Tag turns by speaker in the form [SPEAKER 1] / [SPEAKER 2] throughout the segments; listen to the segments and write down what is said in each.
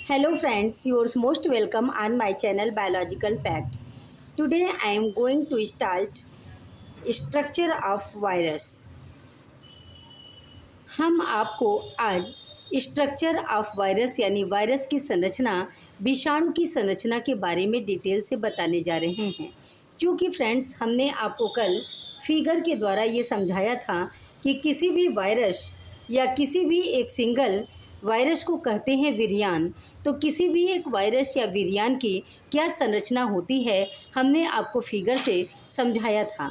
[SPEAKER 1] Hello friends, you're most welcome on my channel Biological Fact. Today I am going to start structure of virus. हम आपको आज structure of virus यानी virus की संरचना, विषाणु की संरचना के बारे में डिटेल से बताने जा रहे हैं। क्योंकि फ्रेंड्स हमने आपको कल फिगर के द्वारा ये समझाया था कि किसी भी वायरस या किसी भी एक सिंगल वायरस को कहते हैं विरियान। तो किसी भी एक वायरस या विरियान की क्या संरचना होती है हमने आपको फिगर से समझाया था।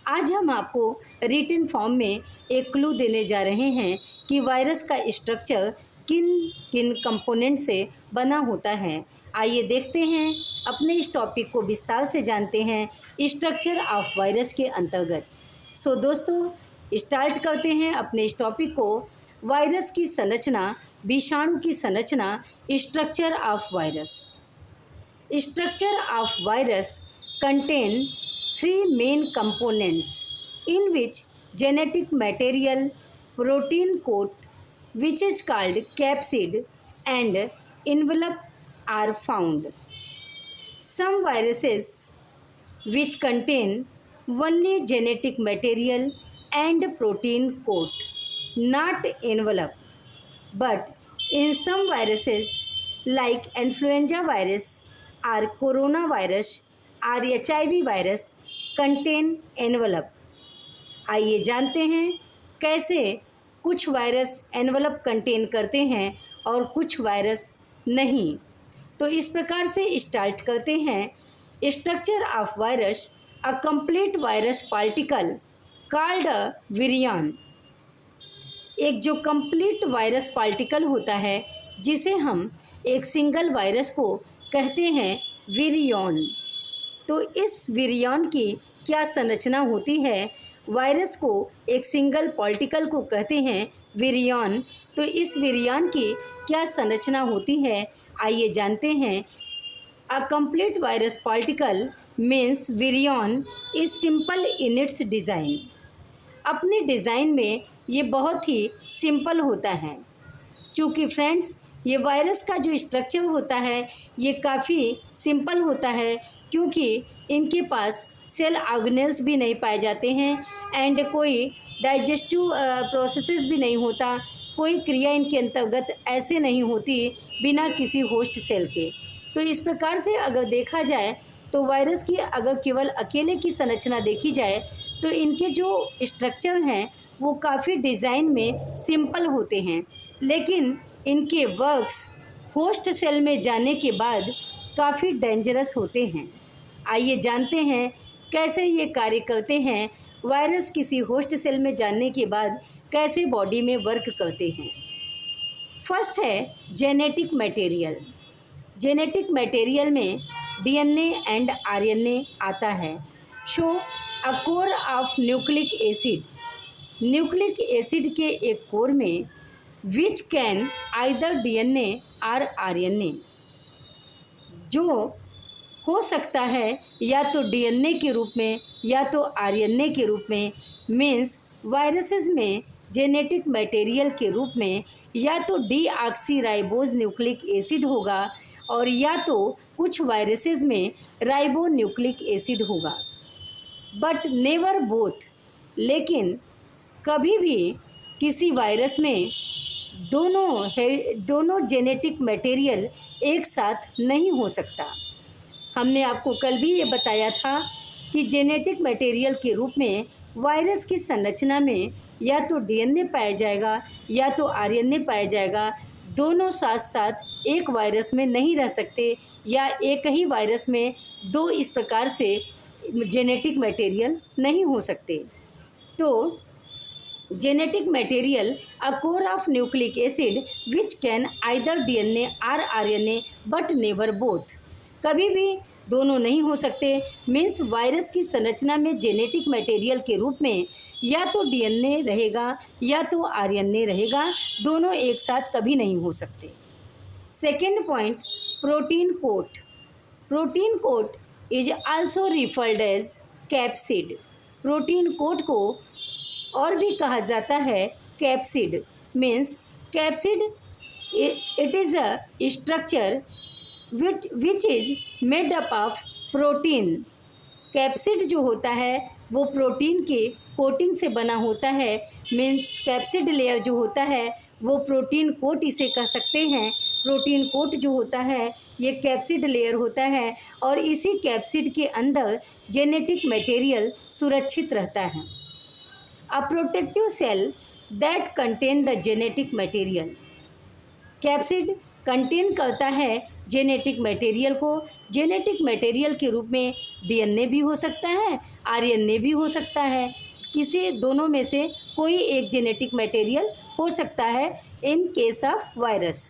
[SPEAKER 1] आज हम आपको रिटन फॉर्म में एक क्लू देने जा रहे हैं कि वायरस का स्ट्रक्चर किन किन कंपोनेंट से बना होता है। आइए देखते हैं, अपने इस टॉपिक को विस्तार से जानते हैं स्ट्रक्चर ऑफ वायरस के अंतर्गत। सो दोस्तों, स्टार्ट करते हैं अपने इस टॉपिक को। वायरस की संरचना, विषाणु की संरचना, structure of virus. Structure of virus contain three main components in which genetic material, protein coat, which is called capsid, and envelope are found. Some viruses which contain only genetic material and protein coat, not envelope. But in some viruses like influenza virus or coronavirus और HIV virus contain envelope. आइए जानते हैं कैसे कुछ virus envelope contain करते हैं और कुछ वायरस नहीं। तो इस प्रकार से स्टार्ट करते हैं। Structure of virus, a complete virus particle called a virion. एक जो कंप्लीट वायरस पार्टिकल होता है जिसे हम एक सिंगल वायरस को कहते हैं विरियन। तो इस विरियान की क्या संरचना होती है? वायरस को एक सिंगल पार्टिकल को कहते हैं विरियान। तो इस विरियान की क्या संरचना होती है आइए जानते हैं। A complete virus particle means virion is simple in its design. अपने डिज़ाइन में ये बहुत ही सिंपल होता है। क्योंकि फ्रेंड्स ये वायरस का जो स्ट्रक्चर होता है ये काफ़ी सिंपल होता है, क्योंकि इनके पास सेल ऑर्गेनेल्स भी नहीं पाए जाते हैं एंड कोई डाइजेस्टिव प्रोसेसेस भी नहीं होता, कोई क्रिया इनके अंतर्गत ऐसे नहीं होती बिना किसी होस्ट सेल के। तो इस प्रकार से अगर देखा जाए तो वायरस की अगर केवल अकेले की संरचना देखी जाए तो इनके जो स्ट्रक्चर हैं वो काफ़ी डिज़ाइन में सिंपल होते हैं, लेकिन इनके वर्क्स होस्ट सेल में जाने के बाद काफ़ी डेंजरस होते हैं। आइए जानते हैं कैसे ये कार्य करते हैं। वायरस किसी होस्ट सेल में जाने के बाद कैसे बॉडी में वर्क करते हैं। फर्स्ट है जेनेटिक मटेरियल। जेनेटिक मटेरियल में डीएनए एंड आरएनए आता है। Show a core of nucleic acid. Nucleic acid के एक कोर में विच कैन आइदर डीएनए और आरएनए, जो हो सकता है या तो डीएनए के रूप में या तो आरएनए के रूप में। मीन्स वायरसेस में जेनेटिक मटेरियल के रूप में या तो डीऑक्सीराइबोज न्यूक्लिक एसिड होगा और या तो कुछ वायरसेस में राइबो न्यूक्लिक एसिड होगा, बट नेवर बोथ। लेकिन कभी भी किसी वायरस में दोनों जेनेटिक मटेरियल एक साथ नहीं हो सकता। हमने आपको कल भी ये बताया था कि जेनेटिक मटेरियल के रूप में वायरस की संरचना में या तो डीएनए पाया जाएगा या तो आरएनए पाया जाएगा। दोनों साथ साथ एक वायरस में नहीं रह सकते, या एक ही वायरस में दो इस प्रकार से जेनेटिक मटेरियल नहीं हो सकते। तो genetic material a core of nucleic acid which can either DNA और आरएनए बट नेवर बोथ। कभी भी दोनों नहीं हो सकते। मीन्स वायरस की संरचना में जेनेटिक मटेरियल के रूप में या तो डीएनए रहेगा या तो आरएनए रहेगा, दोनों एक साथ कभी नहीं हो सकते। Second point, protein coat. Protein coat is also referred as capsid. Protein coat को और भी कहा जाता है capsid. Means capsid It is a structure which is made up of protein. Capsid जो होता है वो प्रोटीन के कोटिंग से बना होता है। मीन्स कैप्सिड लेयर जो होता है वो प्रोटीन कोट इसे कह सकते हैं। प्रोटीन कोट जो होता है ये कैप्सिड लेयर होता है और इसी कैप्सिड के अंदर जेनेटिक मटेरियल सुरक्षित रहता है। A protective cell that contain the genetic material. Capsid contain करता है जेनेटिक मटेरियल को। जेनेटिक मटेरियल के रूप में डीएनए भी हो सकता है, आरएनए भी हो सकता है, किसी दोनों में से कोई एक जेनेटिक मटेरियल हो सकता है in case of virus.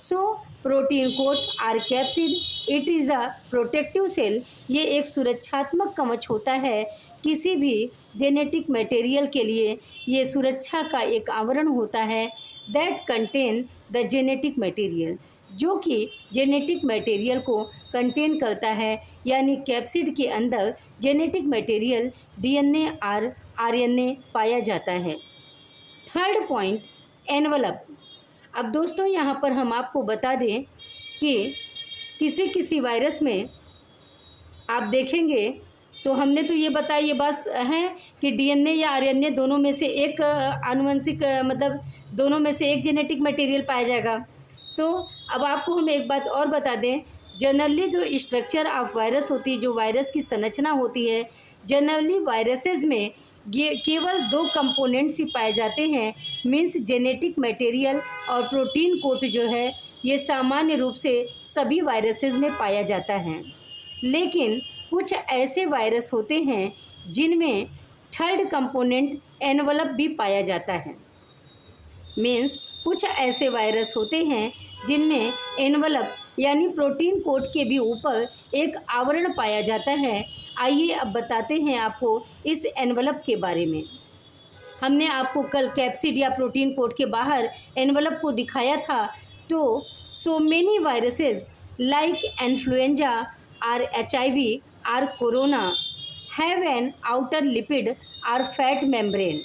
[SPEAKER 1] So protein coat or capsid, it is a protective cell. ये एक सुरक्षात्मक कवच होता है किसी भी जेनेटिक मटेरियल के लिए। ये सुरक्षा का एक आवरण होता है that contain the genetic material, जो कि जेनेटिक मटेरियल को कंटेन करता है। यानी कैप्सिड के अंदर जेनेटिक मटेरियल डीएनए और आरएनए पाया जाता है। Third point, envelope. अब दोस्तों यहाँ पर हम आपको बता दें कि किसी वायरस में आप देखेंगे तो हमने तो ये बताया, ये बात है कि डीएनए या आरएनए दोनों में से एक आनुवंशिक मतलब दोनों में से एक जेनेटिक मटेरियल पाया जाएगा। तो अब आपको हम एक बात और बता दें, जनरली जो स्ट्रक्चर ऑफ वायरस होती है, जो वायरस की संरचना होती है, जनरली वायरसेस में ये केवल 2 कंपोनेंट्स ही पाए जाते हैं। मीन्स जेनेटिक मटेरियल और प्रोटीन कोट जो है ये सामान्य रूप से सभी वायरसेस में पाया जाता है। लेकिन कुछ ऐसे वायरस होते हैं जिनमें थर्ड कंपोनेंट एनवलप भी पाया जाता है। मीन्स कुछ ऐसे वायरस होते हैं जिनमें एनवलप यानी प्रोटीन कोट के भी ऊपर एक आवरण पाया जाता है। आइए अब बताते हैं आपको इस एनवलप के बारे में। हमने आपको कल कैप्सिड या प्रोटीन कोट के बाहर एनवलप को दिखाया था। तो so many viruses like influenza और HIV और corona have an outer lipid और फैट मेम्ब्रेन।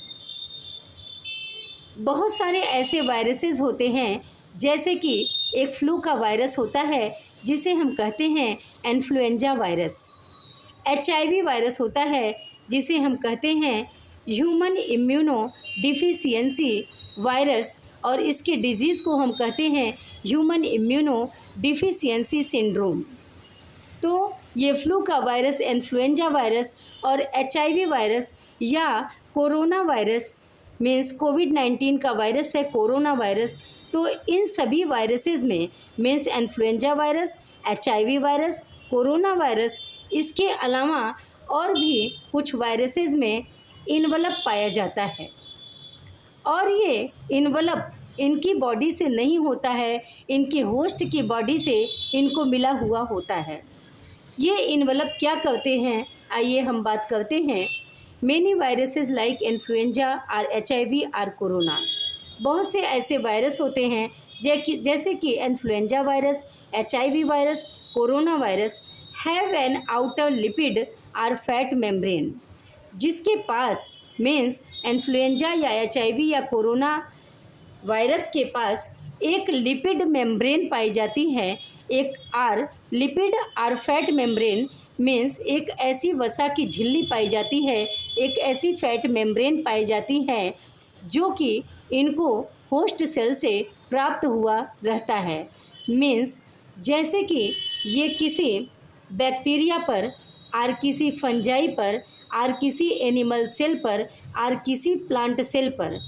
[SPEAKER 1] बहुत सारे ऐसे वायरसेस होते हैं, जैसे कि एक फ्लू का वायरस होता है जिसे हम कहते हैं इन्फ्लुएंजा वायरस। HIV वायरस होता है जिसे हम कहते हैं ह्यूमन इम्यूनो डिफिशियंसी वायरस, और इसके डिजीज़ को हम कहते हैं ह्यूमन इम्यूनो डिफिशियंसी सिंड्रोम। तो ये फ्लू का वायरस, इन्फ्लुएंजा वायरस और HIV वायरस या कोरोना वायरस मीन्स कोविड-19 का वायरस है कोरोना वायरस। तो इन सभी वायरसेस में means influenza virus, HIV virus, corona virus, इसके अलावा और भी कुछ वायरसेस में इन्वलप पाया जाता है। और ये इन्वलप इनकी बॉडी से नहीं होता है, इनके होस्ट की बॉडी से इनको मिला हुआ होता है। ये इन्वलप क्या करते हैं, आइए हम बात करते हैं। मेनी वायरसेस लाइक इन्फ्लुएंजा और HIV और कोरोना, बहुत से ऐसे वायरस होते हैं जैसे कि influenza virus, HIV virus, corona virus have an outer lipid और फैट मेम्ब्रेन, जिसके पास मीन्स इन्फ्लुएंजा या HIV या कोरोना वायरस के पास एक लिपिड मेम्ब्रेन पाई जाती है। एक आर लिपिड और फैट मेम्ब्रेन मीन्स एक ऐसी वसा की झिल्ली पाई जाती है, एक ऐसी फैट मेम्ब्रेन पाई जाती है जो कि इनको होस्ट सेल से प्राप्त हुआ रहता है। मीन्स जैसे कि ये किसी बैक्टीरिया पर और किसी फंजाई पर और किसी एनिमल सेल पर और किसी प्लांट सेल पर,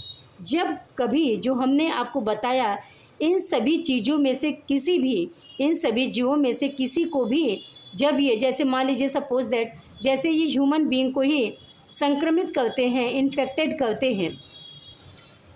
[SPEAKER 1] जब कभी जो हमने आपको बताया इन सभी चीज़ों में से किसी भी, इन सभी जीवों में से किसी को भी जब ये, जैसे मान लीजिए सपोज दैट जैसे ये ह्यूमन बीइंग को ही संक्रमित करते हैं, इन्फेक्टेड करते हैं,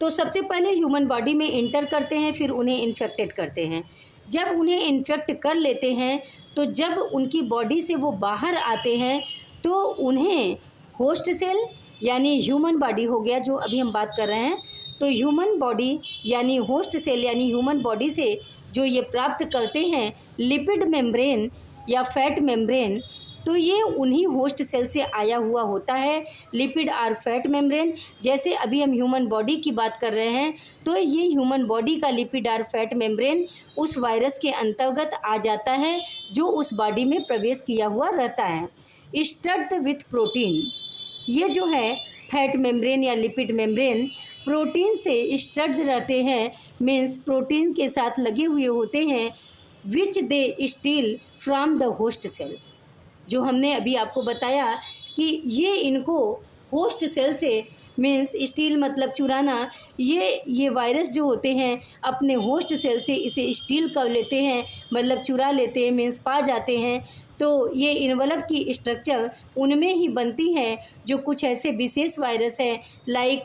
[SPEAKER 1] तो सबसे पहले ह्यूमन बॉडी में इंटर करते हैं, फिर उन्हें इन्फेक्टेड करते हैं। जब उन्हें इन्फेक्ट कर लेते हैं तो जब उनकी बॉडी से वो बाहर आते हैं तो उन्हें होस्ट सेल यानी ह्यूमन बॉडी हो गया जो अभी हम बात कर रहे हैं, तो ह्यूमन बॉडी यानी होस्ट सेल यानी ह्यूमन बॉडी से जो ये प्राप्त करते हैं लिपिड मेम्ब्रेन या फैट मेम्ब्रेन, तो ये उन्हीं होस्ट सेल से आया हुआ होता है। लिपिड आर फैट मेम्ब्रेन, जैसे अभी हम ह्यूमन बॉडी की बात कर रहे हैं, तो ये ह्यूमन बॉडी का लिपिड आर फैट मेम्ब्रेन उस वायरस के अंतर्गत आ जाता है जो उस बॉडी में प्रवेश किया हुआ रहता है। स्टफ्ड विथ प्रोटीन, ये जो है फैट मेम्ब्रेन या लिपिड मेम्ब्रेन प्रोटीन से स्टफ्ड रहते हैं, मीन्स प्रोटीन के साथ लगे हुए होते हैं, which they steal from the host cell. जो हमने अभी आपको बताया कि ये इनको होस्ट सेल से, मीन्स स्टील मतलब चुराना, ये वायरस जो होते हैं अपने होस्ट सेल से इसे स्टील कर लेते हैं, मतलब चुरा लेते हैं, मीन्स पा जाते हैं। तो ये इन्वलप की स्ट्रक्चर उनमें ही बनती है जो कुछ ऐसे विशेष वायरस हैं लाइक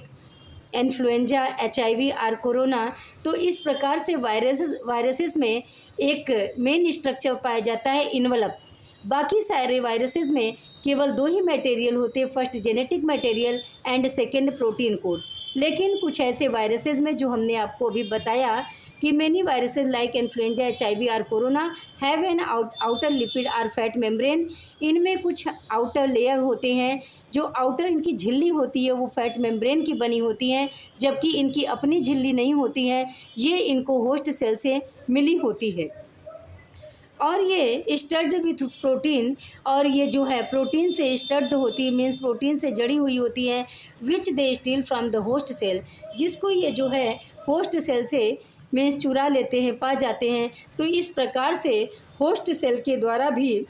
[SPEAKER 1] इन्फ्लुएंजा, HIV और कोरोना। तो इस प्रकार से वायरसेस में एक मेन स्ट्रक्चर पाया जाता है इन्वलप। बाकी सारे वायरसेस में केवल दो ही मटेरियल होते हैं, first genetic material and second protein code. लेकिन कुछ ऐसे वायरसेस में जो हमने आपको अभी बताया कि many viruses like influenza, HIV और corona have an outer lipid और फैट मेम्ब्रेन। इनमें कुछ आउटर लेयर होते हैं, जो आउटर इनकी झिल्ली होती है वो फैट मेम्ब्रेन की बनी होती हैं, जबकि इनकी अपनी झिल्ली नहीं होती है, ये इनको होस्ट सेल से मिली होती है। और ये स्टर्ड विथ प्रोटीन, और ये जो है प्रोटीन से स्टर्ड होती है, मीन्स प्रोटीन से जड़ी हुई होती है, which they steal from the host cell, जिसको ये जो है होस्ट सेल से मीन्स चुरा लेते हैं, पा जाते हैं। तो इस प्रकार से होस्ट सेल के द्वारा भी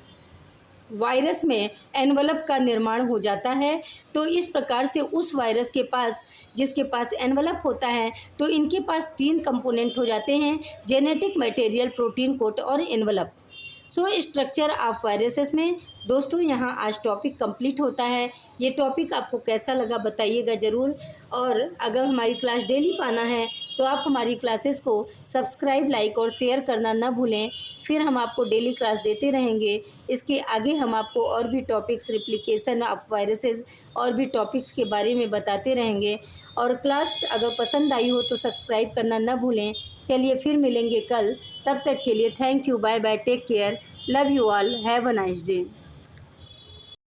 [SPEAKER 1] वायरस में एनवलप का निर्माण हो जाता है। तो इस प्रकार से उस वायरस के पास, जिसके पास एनवलप होता है, तो इनके पास 3 कंपोनेंट हो जाते हैं, जेनेटिक मटेरियल, प्रोटीन कोट और envelope. So structure of viruses में दोस्तों यहाँ आज टॉपिक कंप्लीट होता है। ये टॉपिक आपको कैसा लगा बताइएगा ज़रूर। और अगर हमारी क्लास डेली पाना है तो आप हमारी क्लासेस को सब्सक्राइब, लाइक और शेयर करना ना भूलें। फिर हम आपको डेली क्लास देते रहेंगे। इसके आगे हम आपको और भी टॉपिक्स, रिप्लिकेशन ऑफ वायरसेस और भी टॉपिक्स के बारे में बताते रहेंगे। और क्लास अगर पसंद आई हो तो सब्सक्राइब करना ना भूलें। चलिए फिर मिलेंगे कल, तब तक के लिए thank you, bye bye, take care, love you all, have a nice day.